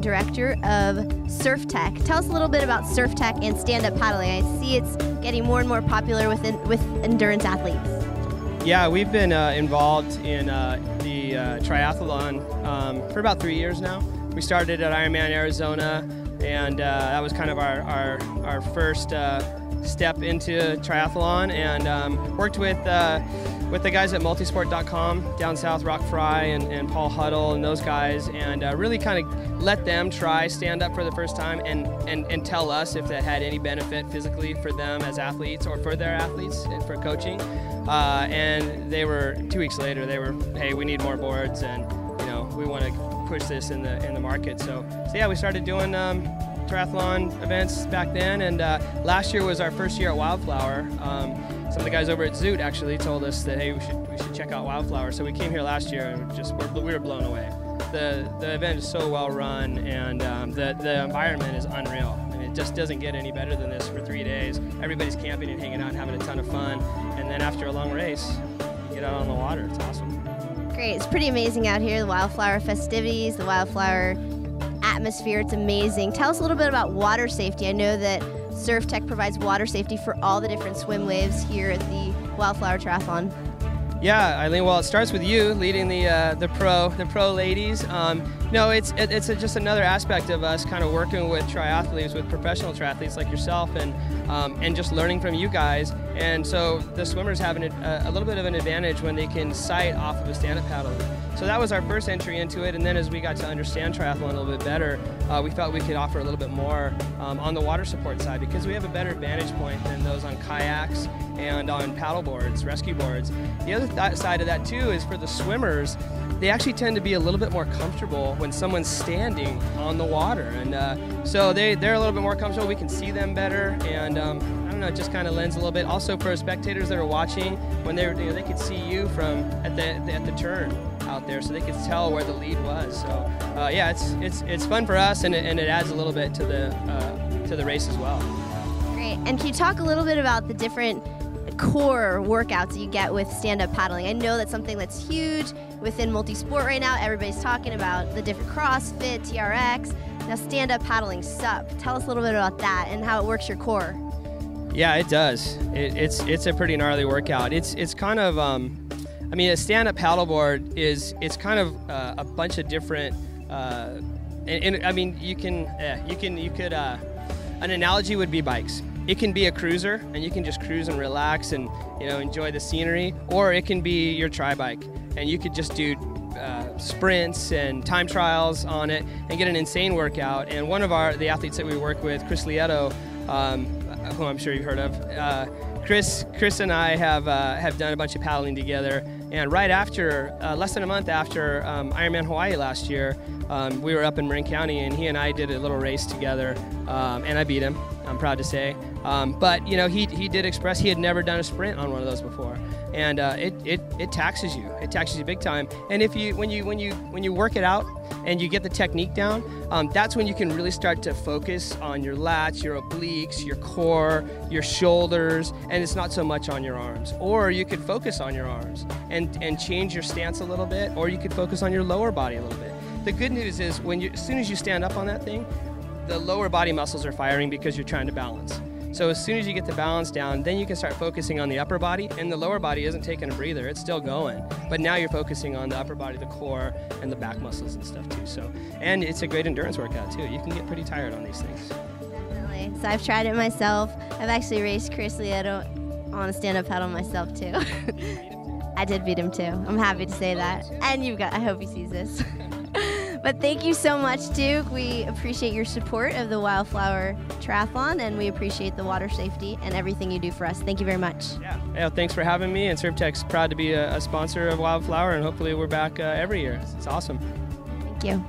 director of Surftech. Tell us a little bit about Surftech and stand-up paddling. I see it's getting more and more popular with endurance athletes. Yeah, we've been involved in the triathlon for about 3 years now. We started at Ironman Arizona, and that was kind of our first step into triathlon, and worked with the guys at multisport.com down south, Rock Fry and Paul Huddle and those guys, and really kind of let them try stand up for the first time and tell us if that had any benefit physically for them as athletes or for their athletes and for coaching. And they were 2 weeks later. They were, hey, we need more boards, and we want to push this in the market. So yeah, we started doing triathlon events back then, and last year was our first year at Wildflower. Some of the guys over at Zoot actually told us that, hey, we should check out Wildflower. So we came here last year, and we were blown away. The event is so well run, and the environment is unreal. I mean, it just doesn't get any better than this for 3 days. Everybody's camping and hanging out and having a ton of fun, and then after a long race, you get out on the water. It's awesome. Great. It's pretty amazing out here. The Wildflower festivities, the Wildflower atmosphere. It's amazing. Tell us a little bit about water safety. I know that Surftech provides water safety for all the different swim waves here at the Wildflower Triathlon. Yeah, Eileen. Well, it starts with you leading the pro ladies. It's just another aspect of us kind of working with triathletes, with professional triathletes like yourself, and just learning from you guys. And so the swimmers have a little bit of an advantage when they can sight off of a stand-up paddle. So that was our first entry into it, and then as we got to understand triathlon a little bit better, we felt we could offer a little bit more on the water support side, because we have a better vantage point than those on kayaks and on paddle boards, rescue boards. The other side of that too is for the swimmers, they actually tend to be a little bit more comfortable when someone's standing on the water, and so they're a little bit more comfortable. We can see them better, and I don't know, it just kind of lends a little bit. Also for spectators that are watching, when they could see you from at the turn out there, so they could tell where the lead was. So yeah, it's fun for us, and it adds a little bit to the race as well. Great. And can you talk a little bit about the different core workouts that you get with stand-up paddling? I know that's something that's huge within multi-sport right now. Everybody's talking about the different CrossFit, TRX. Now stand-up paddling, SUP. Tell us a little bit about that and how it works your core. Yeah, it does. It's a pretty gnarly workout. It's kind of I mean, a stand-up paddleboard it's kind of a bunch of different and I mean, you could an analogy would be bikes. It can be a cruiser, and you can just cruise and relax and enjoy the scenery, or it can be your tri-bike, and you could just do sprints and time trials on it and get an insane workout. And one of the athletes that we work with, Chris Lieto, who I'm sure you've heard of, Chris and I have done a bunch of paddling together. And right after, less than a month after Ironman Hawaii last year, we were up in Marin County, and he and I did a little race together, and I beat him, I'm proud to say. But he did express he had never done a sprint on one of those before, and it taxes you. It taxes you big time. And when you work it out and you get the technique down, that's when you can really start to focus on your lats, your obliques, your core, your shoulders, and it's not so much on your arms. Or you could focus on your arms and change your stance a little bit, or you could focus on your lower body a little bit. The good news is as soon as you stand up on that thing, the lower body muscles are firing because you're trying to balance. So as soon as you get the balance down, then you can start focusing on the upper body, and the lower body isn't taking a breather, it's still going. But now you're focusing on the upper body, the core, and the back muscles and stuff too. So, and it's a great endurance workout too. You can get pretty tired on these things. Definitely. So I've tried it myself. I've actually raced Chris Lieto on a stand-up paddle myself too. I did beat him too. I'm happy to say that. And I hope he sees this. But thank you so much, Duke. We appreciate your support of the Wildflower Triathlon, and we appreciate the water safety and everything you do for us. Thank you very much. Yeah, thanks for having me, and Surftech's proud to be a sponsor of Wildflower, and hopefully we're back every year. It's awesome. Thank you.